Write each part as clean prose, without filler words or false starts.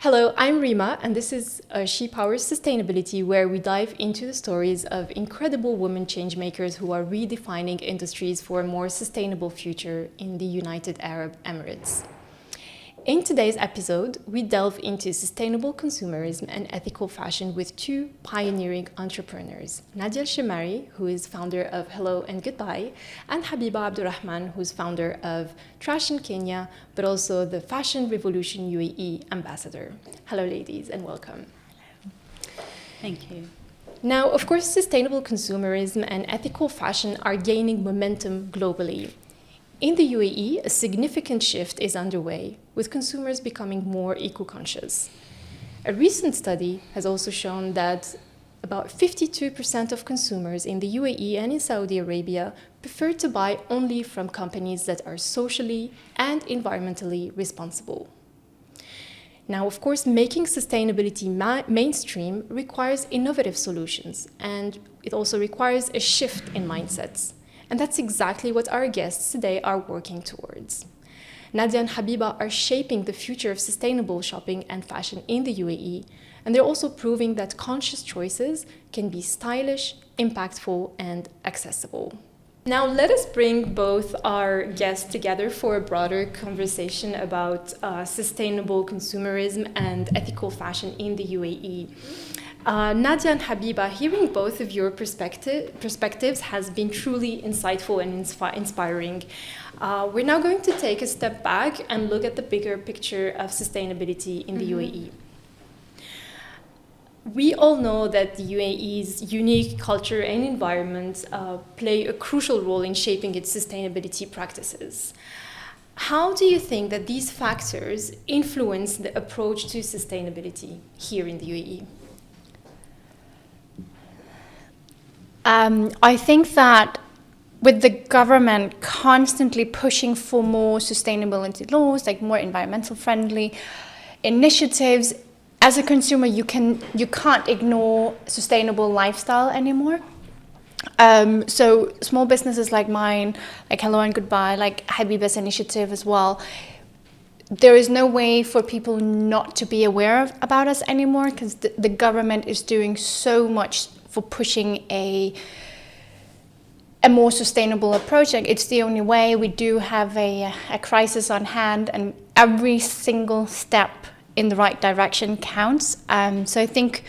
Hello, I'm Rima, and this is She Powers Sustainability, where we dive into the stories of incredible women changemakers who are redefining industries for a more sustainable future in the United Arab Emirates. In today's episode, we delve into sustainable consumerism and ethical fashion with two pioneering entrepreneurs, Nadia Al Shimmari, who is founder of Hello&GoodBuy, and Habiba Abdulrahman, who's founder of Trashion Kenya, but also the Fashion Revolution UAE ambassador. Hello, ladies, and welcome. Thank you. Now, of course, sustainable consumerism and ethical fashion are gaining momentum globally. In the UAE, a significant shift is underway, with consumers becoming more eco-conscious. A recent study has also shown that about 52% of consumers in the UAE and in Saudi Arabia prefer to buy only from companies that are socially and environmentally responsible. Now, of course, making sustainability mainstream requires innovative solutions, and it also requires a shift in mindsets. And that's exactly what our guests today are working towards. Nadia and Habiba are shaping the future of sustainable shopping and fashion in the UAE, and they're also proving that conscious choices can be stylish, impactful, and accessible. Now, let us bring both our guests together for a broader conversation about sustainable consumerism and ethical fashion in the UAE. Nadia and Habiba, hearing both of your perspectives has been truly insightful and inspiring. We're now going to take a step back and look at the bigger picture of sustainability in the UAE. We all know that the UAE's unique culture and environment play a crucial role in shaping its sustainability practices. How do you think that these factors influence the approach to sustainability here in the UAE? I think that with the government constantly pushing for more sustainability laws, like more environmental friendly initiatives, as a consumer, you can't ignore sustainable lifestyle anymore. So small businesses like mine, like Hello&GoodBuy, like Habiba's initiative as well, there is no way for people not to be aware about us anymore, because the government is doing so much for pushing a more sustainable approach. Like, it's the only way. We do have a crisis on hand, and every single step in the right direction counts. So I think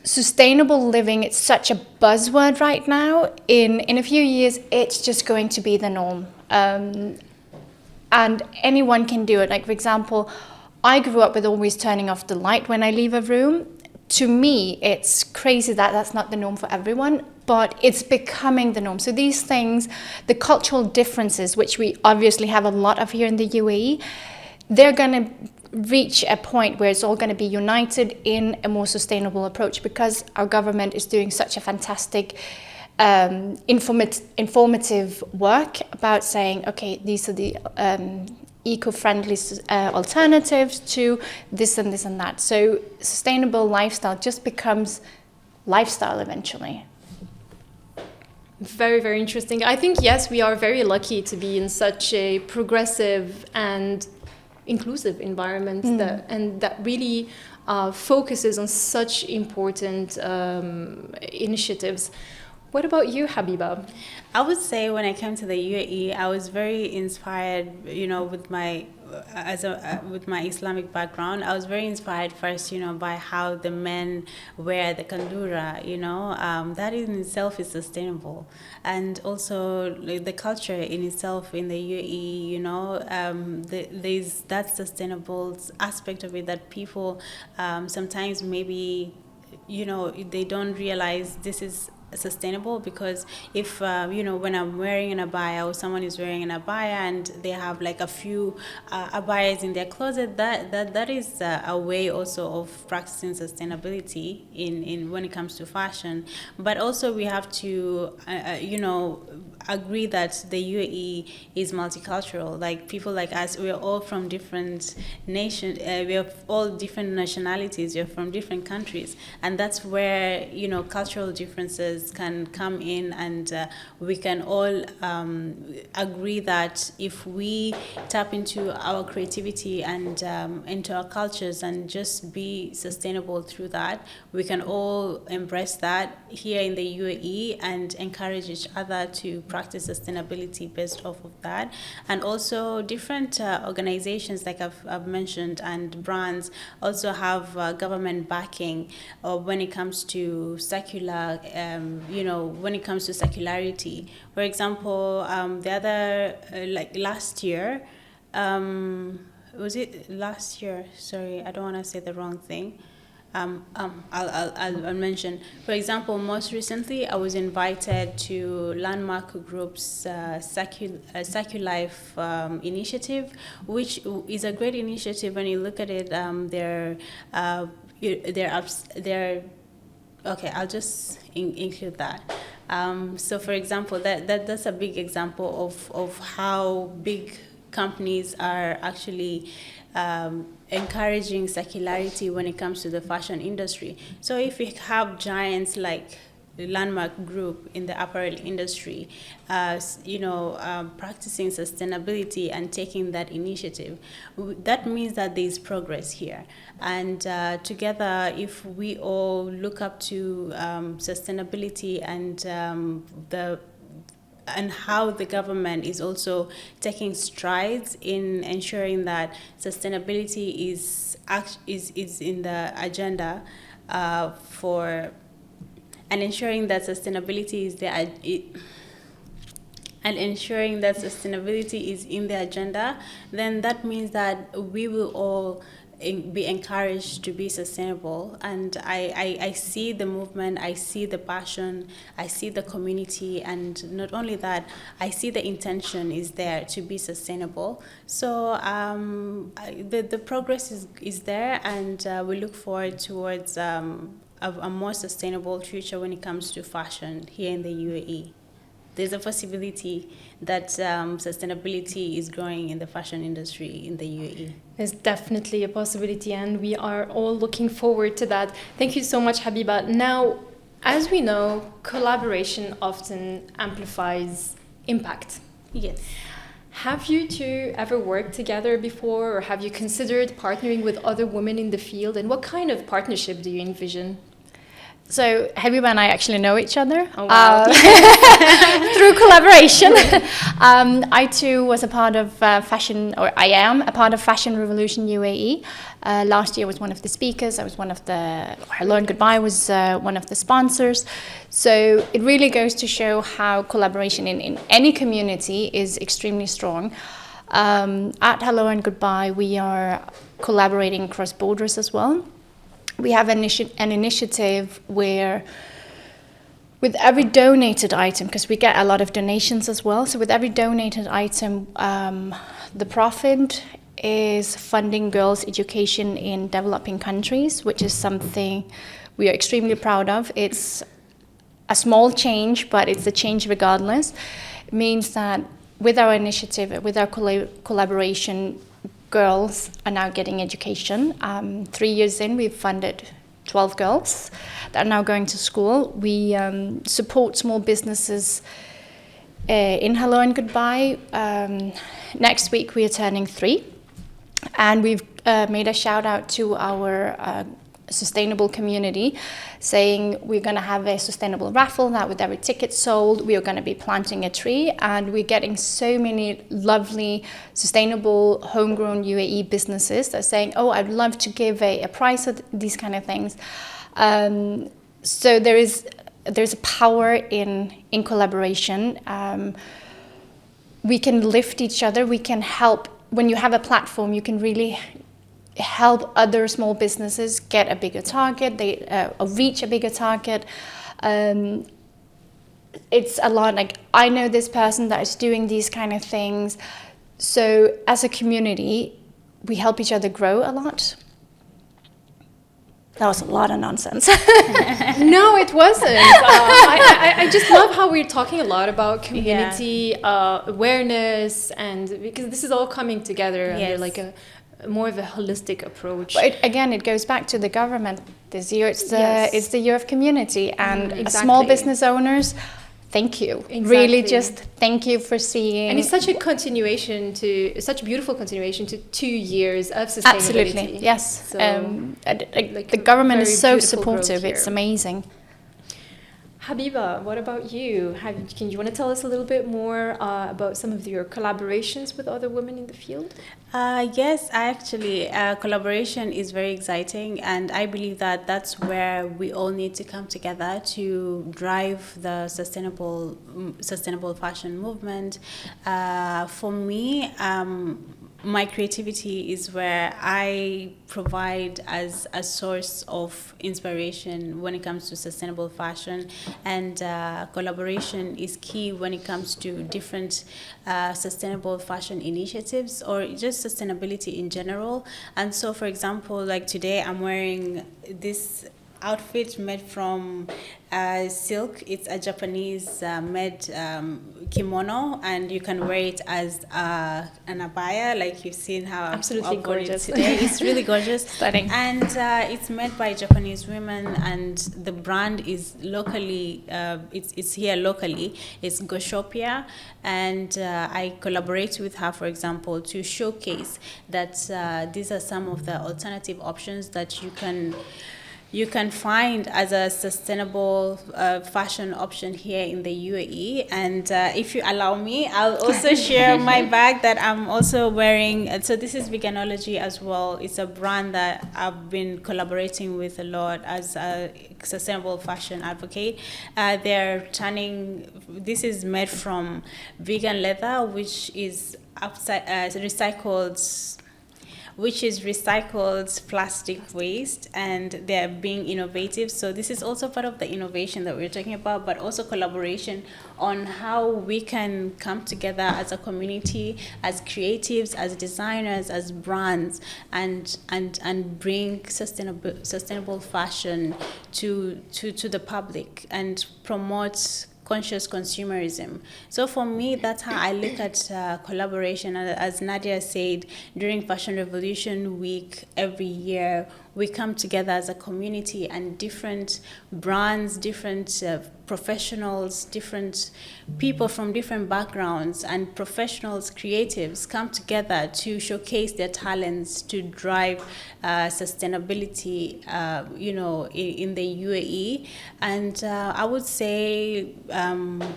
sustainable living, it's such a buzzword right now. In a few years, it's just going to be the norm. And anyone can do it. Like, for example, I grew up with always turning off the light when I leave a room. To me, it's crazy that that's not the norm for everyone, but it's becoming the norm. So these things, the cultural differences, which we obviously have a lot of here in the UAE, they're going to reach a point where it's all going to be united in a more sustainable approach, because our government is doing such a fantastic informative work about saying, okay, these are the eco-friendly alternatives to this and this and that. So sustainable lifestyle just becomes lifestyle eventually. Very, very interesting. I think, yes, we are very lucky to be in such a progressive and inclusive environment that really focuses on such important initiatives. What about you, Habiba? I would say when I came to the UAE, I was very inspired, with my with my Islamic background. I was very inspired first, by how the men wear the kandura, that in itself is sustainable. And also the culture in itself in the UAE, there's that sustainable aspect of it that people sometimes maybe, they don't realize this is sustainable, because if when I'm wearing an abaya or someone is wearing an abaya and they have like a few abayas in their closet, that is a way also of practicing sustainability in when it comes to fashion. But also we have to agree that the UAE is multicultural. Like, people like us, we are all from different nations, we have all different nationalities, we're from different countries, and that's where cultural differences investors can come in, and we can all agree that if we tap into our creativity and into our cultures and just be sustainable through that, we can all embrace that here in the UAE and encourage each other to practice sustainability based off of that. And also different organizations, like I've mentioned, and brands also have government backing when it comes to secular, when it comes to circularity. For example, the other, like last year, was it last year? Sorry, I don't want to say the wrong thing. I'll mention. For example, most recently, I was invited to Landmark Group's Seculife initiative, which is a great initiative when you look at it. Okay, I'll just include that. So, for example, that's a big example of how big companies are actually encouraging circularity when it comes to the fashion industry. So if we have giants like the Landmark Group in the apparel industry, practicing sustainability and taking that initiative, that means that there is progress here. And together, if we all look up to sustainability and how the government is also taking strides in ensuring that sustainability is in the agenda and ensuring that sustainability is in the agenda, then that means that we will all be encouraged to be sustainable. And I see the movement, I see the passion, I see the community, and not only that, I see the intention is there to be sustainable. So the progress is there, and we look forward towards a more sustainable future when it comes to fashion here in the UAE. There's a possibility that sustainability is growing in the fashion industry in the UAE. There's definitely a possibility, and we are all looking forward to that. Thank you so much, Habiba. Now, as we know, collaboration often amplifies impact. Yes. Have you two ever worked together before, or have you considered partnering with other women in the field? And what kind of partnership do you envision? So Habiba and I actually know each other through collaboration. I too was a part of I am a part of Fashion Revolution UAE. Last year I was one of the speakers. I was one of the Hello&GoodBuy was one of the sponsors. So it really goes to show how collaboration in any community is extremely strong. At Hello&GoodBuy, we are collaborating across borders as well. We have an initiative where with every donated item, because we get a lot of donations as well, so with every donated item, the profit is funding girls' education in developing countries, which is something we are extremely proud of. It's a small change, but it's a change regardless. It means that with our initiative, with our collaboration, girls are now getting education. 3 years in, we've funded 12 girls that are now going to school. We support small businesses in Hello&GoodBuy. Next week, we are turning 3. And we've made a shout out to our sustainable community, saying we're going to have a sustainable raffle that with every ticket sold, we are going to be planting a tree. And we're getting so many lovely, sustainable, homegrown UAE businesses that are saying, oh, I'd love to give a prize of these kind of things. So there's a power in collaboration. We can lift each other. We can help. When you have a platform, you can really help other small businesses get a bigger target, they reach a bigger target. It's a lot like, I know this person that is doing these kind of things. So as a community, we help each other grow a lot. That was a lot of nonsense. No, it wasn't. I just love how we're talking a lot about community awareness, and because this is all coming together under like more of a holistic approach. But again, it goes back to the government. This year, it's the year of community, and Exactly. small business owners. Thank you. Exactly. Really, just thank you for seeing. And it's such a beautiful continuation to 2 years of sustainability. Absolutely, yes. So, the government is so supportive. It's amazing. Habiba, what about you? Do you want to tell us a little bit more about some of your collaborations with other women in the field? Yes, actually, collaboration is very exciting, and I believe that that's where we all need to come together to drive the sustainable fashion movement. For me, my creativity is where I provide as a source of inspiration when it comes to sustainable fashion, and collaboration is key when it comes to different sustainable fashion initiatives or just sustainability in general. And so, for example, like today I'm wearing this outfit made from silk. It's a Japanese made kimono, and you can wear it as an abaya, like you've seen how absolutely gorgeous today. It's really gorgeous. Stunning. And it's made by Japanese women, and the brand is locally it's here locally. It's Goshopia, and I collaborate with her, for example, to showcase that these are some of the alternative options that you can find as a sustainable fashion option here in the UAE. And if you allow me, I'll also share my bag that I'm also wearing. And so this is Veganology as well. It's a brand that I've been collaborating with a lot as a sustainable fashion advocate. This is made from vegan leather, which is recycled plastic waste, and they're being innovative. So this is also part of the innovation that we're talking about, but also collaboration on how we can come together as a community, as creatives, as designers, as brands, and bring sustainable fashion to the public and promote conscious consumerism. So for me, that's how I look at collaboration. As Nadia said, during Fashion Revolution Week every year, we come together as a community, and different brands, different professionals, different people from different backgrounds, and professionals, creatives come together to showcase their talents to drive sustainability, in the UAE. And I would say,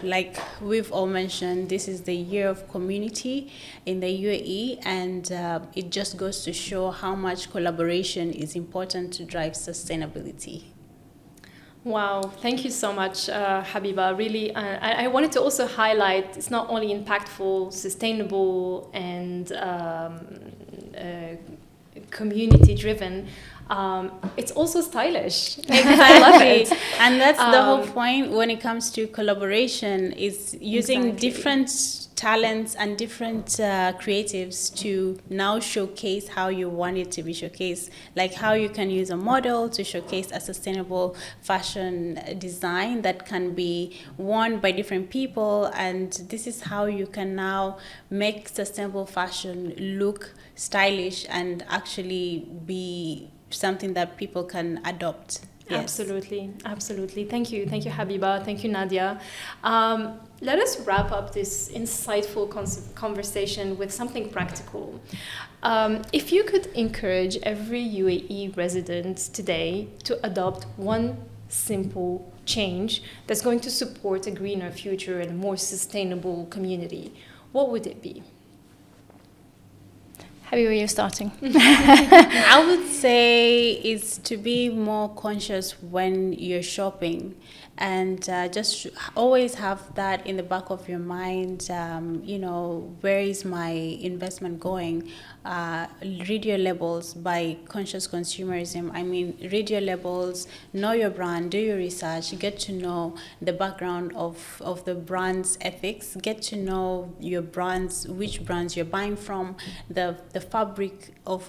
like we've all mentioned, this is the year of community in the UAE, and it just goes to show how much collaboration is important to drive sustainability. Wow, thank you so much, Habiba. Really, I wanted to also highlight it's not only impactful, sustainable, and community-driven. It's also stylish. I love it. And that's the whole point when it comes to collaboration, is using different talents and different creatives to now showcase how you want it to be showcased, like how you can use a model to showcase a sustainable fashion design that can be worn by different people, and this is how you can now make sustainable fashion look stylish and actually be something that people can adopt. Yes. Absolutely. Thank you, Habiba. Thank you, Nadia. Let us wrap up this insightful conversation with something practical. If you could encourage every UAE resident today to adopt one simple change that's going to support a greener future and a more sustainable community, what would it be? Habiba, you're starting. I would say is to be more conscious when you're shopping, and just always have that in the back of your mind. Where is my investment going? Read your labels by conscious consumerism. I mean, read your labels, know your brand, do your research, get to know the background of the brand's ethics, get to know your brands, which brands you're buying from, the fabric of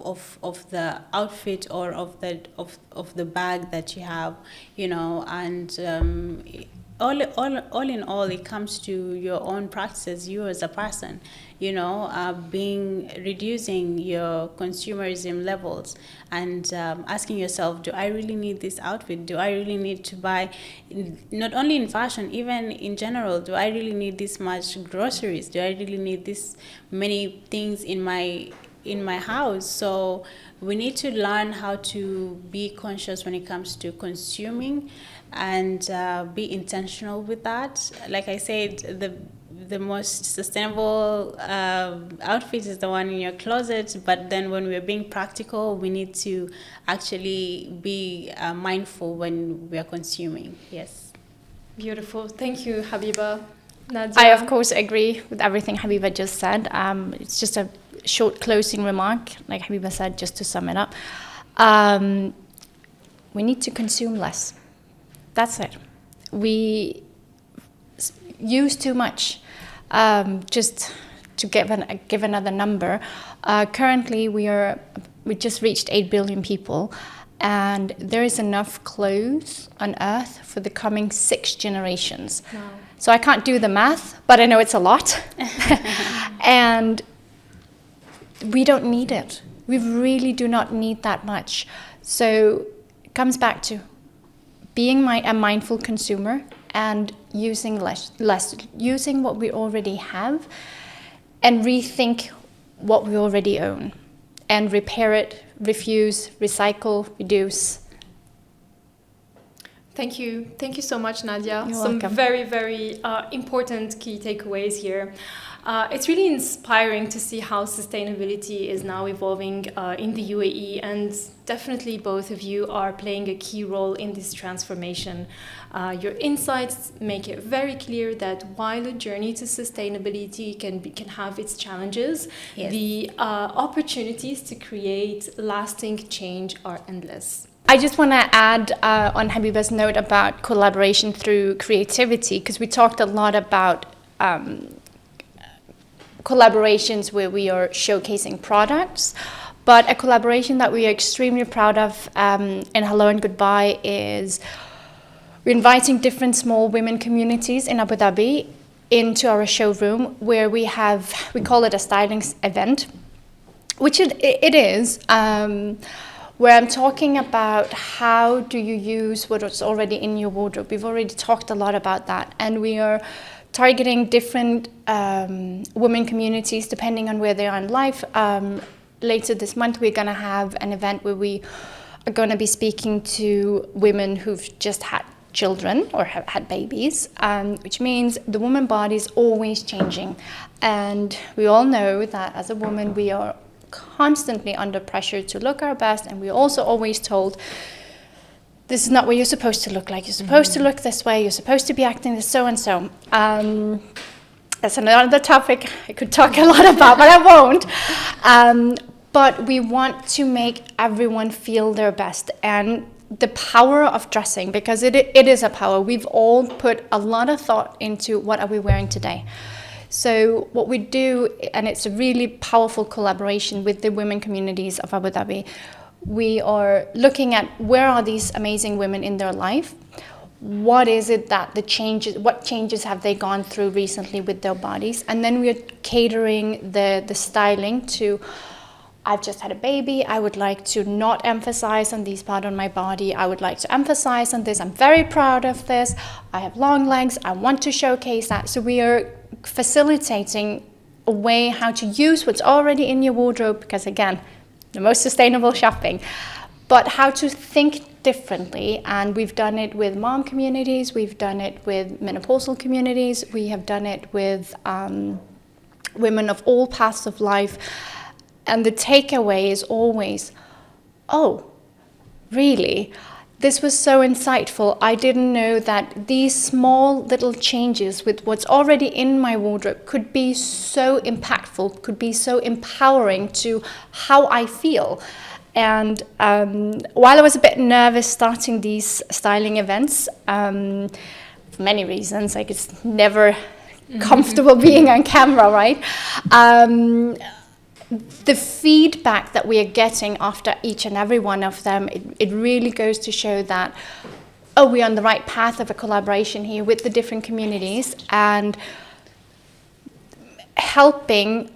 the outfit or of the bag that you have, and all in all, it comes to your own practices, you as a person, reducing your consumerism levels, and asking yourself, do I really need this outfit? Do I really need to buy, not only in fashion, even in general, do I really need this much groceries? Do I really need this many things in my house? So we need to learn how to be conscious when it comes to consuming, and be intentional with that. Like I said, the most sustainable outfit is the one in your closet, but then when we're being practical, we need to actually be mindful when we are consuming. Yes. Beautiful. Thank you, Habiba. Nadia? I, of course, agree with everything Habiba just said. It's just a short closing remark, like Habiba said, just to sum it up. We need to consume less. That's it. We use too much. Just to give another number, currently we just reached 8 billion people, and there is enough clothes on Earth for the coming 6 generations. Wow. So I can't do the math, but I know it's a lot. And we don't need it. We really do not need that much. So it comes back to being a mindful consumer and using less, using what we already have, and rethink what we already own, and repair it, refuse, recycle, reduce. Thank you. Thank you so much, Nadia. You're Some welcome. very, very important key takeaways here. It's really inspiring to see how sustainability is now evolving in the UAE, and definitely both of you are playing a key role in this transformation. Your insights make it very clear that while a journey to sustainability can have its challenges, Yes. the opportunities to create lasting change are endless. I just want to add on Habiba's note about collaboration through creativity, because we talked a lot about collaborations where we are showcasing products, but a collaboration that we are extremely proud of in Hello&GoodBuy is we're inviting different small women communities in Abu Dhabi into our showroom, where we call it a styling event, which it is, where I'm talking about how do you use what's already in your wardrobe. We've already talked a lot about that, and we are targeting different women communities depending on where they are in life. Later this month, we're going to have an event where we are going to be speaking to women who've just had children or have had babies, which means the woman body is always changing. And we all know that as a woman, we are constantly under pressure to look our best, and we're also always told, this is not what you're supposed to look like. You're supposed to look this way. You're supposed to be acting this so and so. That's another topic I could talk a lot about, but I won't. But we want to make everyone feel their best, and the power of dressing, because it is a power. We've all put a lot of thought into what are we wearing today. So what we do, and it's a really powerful collaboration with the women communities of Abu Dhabi, we are looking at where are these amazing women in their life, what is it that what changes have they gone through recently with their bodies, and then we are catering the styling to, I've just had a baby, I would like to not emphasize on these parts on my body, I would like to emphasize on this, I'm very proud of this, I have long legs, I want to showcase that. So we are facilitating a way how to use what's already in your wardrobe, because again, the most sustainable shopping, but how to think differently. And we've done it with mom communities, we've done it with menopausal communities, we have done it with women of all paths of life. And the takeaway is always, oh, really? This was so insightful. I didn't know that these small little changes with what's already in my wardrobe could be so impactful, could be so empowering to how I feel. And while I was a bit nervous starting these styling events, for many reasons, like it's never comfortable being on camera, right? The feedback that we are getting after each and every one of them, it really goes to show that, oh, we're on the right path of a collaboration here with the different communities and helping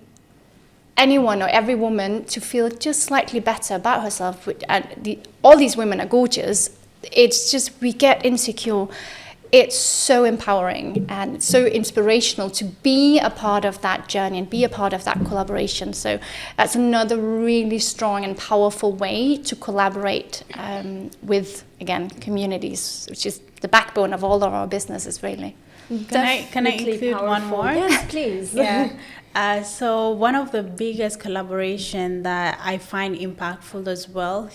anyone or every woman to feel just slightly better about herself. And all these women are gorgeous. It's just we get insecure. It's so empowering and so inspirational to be a part of that journey and be a part of that collaboration. So that's another really strong and powerful way to collaborate with, again, communities, which is the backbone of all of our businesses, really. Can I include one more? Yes, please. Yeah. So one of the biggest collaboration that I find impactful as well,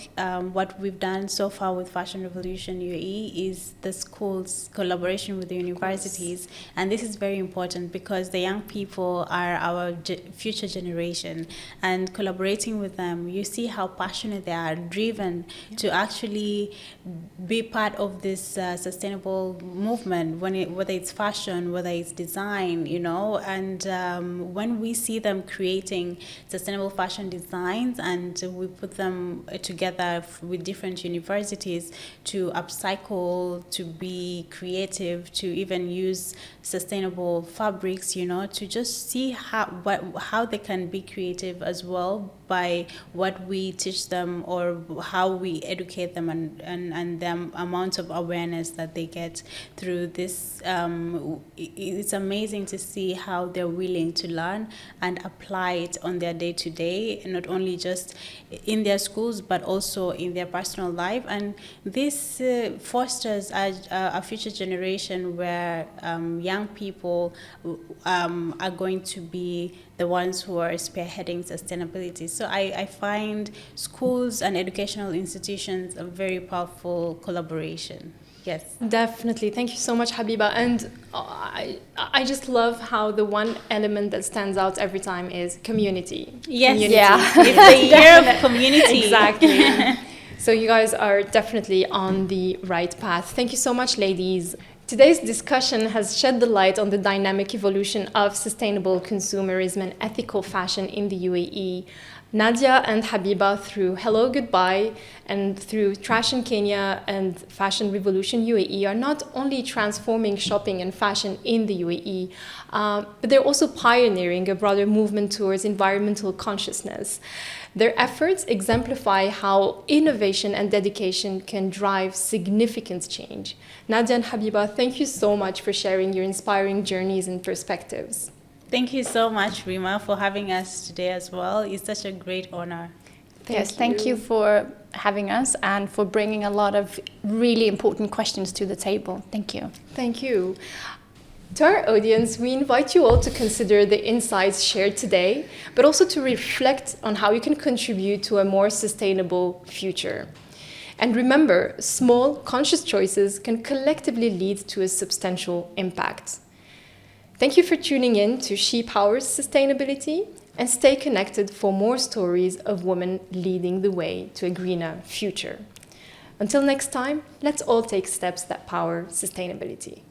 what we've done so far with Fashion Revolution UAE is the schools collaboration with the universities, and this is very important because the young people are our future generation, and collaborating with them, you see how passionate they are, driven to actually be part of this sustainable movement, whether it's fashion, whether it's design, and when we see them creating sustainable fashion designs and we put them together with different universities to upcycle, to be creative, to even use sustainable fabrics, to just see how they can be creative as well by what we teach them or how we educate them and the amount of awareness that they get through this. It's amazing to see how they're willing to learn and apply it on their day-to-day, not only just in their schools but also in their personal life. And this fosters a future generation where young people are going to be the ones who are spearheading sustainability. So I find schools and educational institutions a very powerful collaboration. Yes. Definitely. Thank you so much, Habiba. And I just love how the one element that stands out every time is community. Yes. Community. Yeah. It's the year of community. Exactly. So you guys are definitely on the right path. Thank you so much, ladies. Today's discussion has shed the light on the dynamic evolution of sustainable consumerism and ethical fashion in the UAE. Nadia and Habiba, through Hello&GoodBuy and through Trashion Kenya and Fashion Revolution UAE, are not only transforming shopping and fashion in the UAE, but they're also pioneering a broader movement towards environmental consciousness. Their efforts exemplify how innovation and dedication can drive significant change. Nadia and Habiba, thank you so much for sharing your inspiring journeys and perspectives. Thank you so much, Ryma, for having us today as well. It's such a great honor. Thank you for having us and for bringing a lot of really important questions to the table. Thank you. Thank you. To our audience, we invite you all to consider the insights shared today, but also to reflect on how you can contribute to a more sustainable future. And remember, small, conscious choices can collectively lead to a substantial impact. Thank you for tuning in to She Powers Sustainability, and stay connected for more stories of women leading the way to a greener future. Until next time, let's all take steps that power sustainability.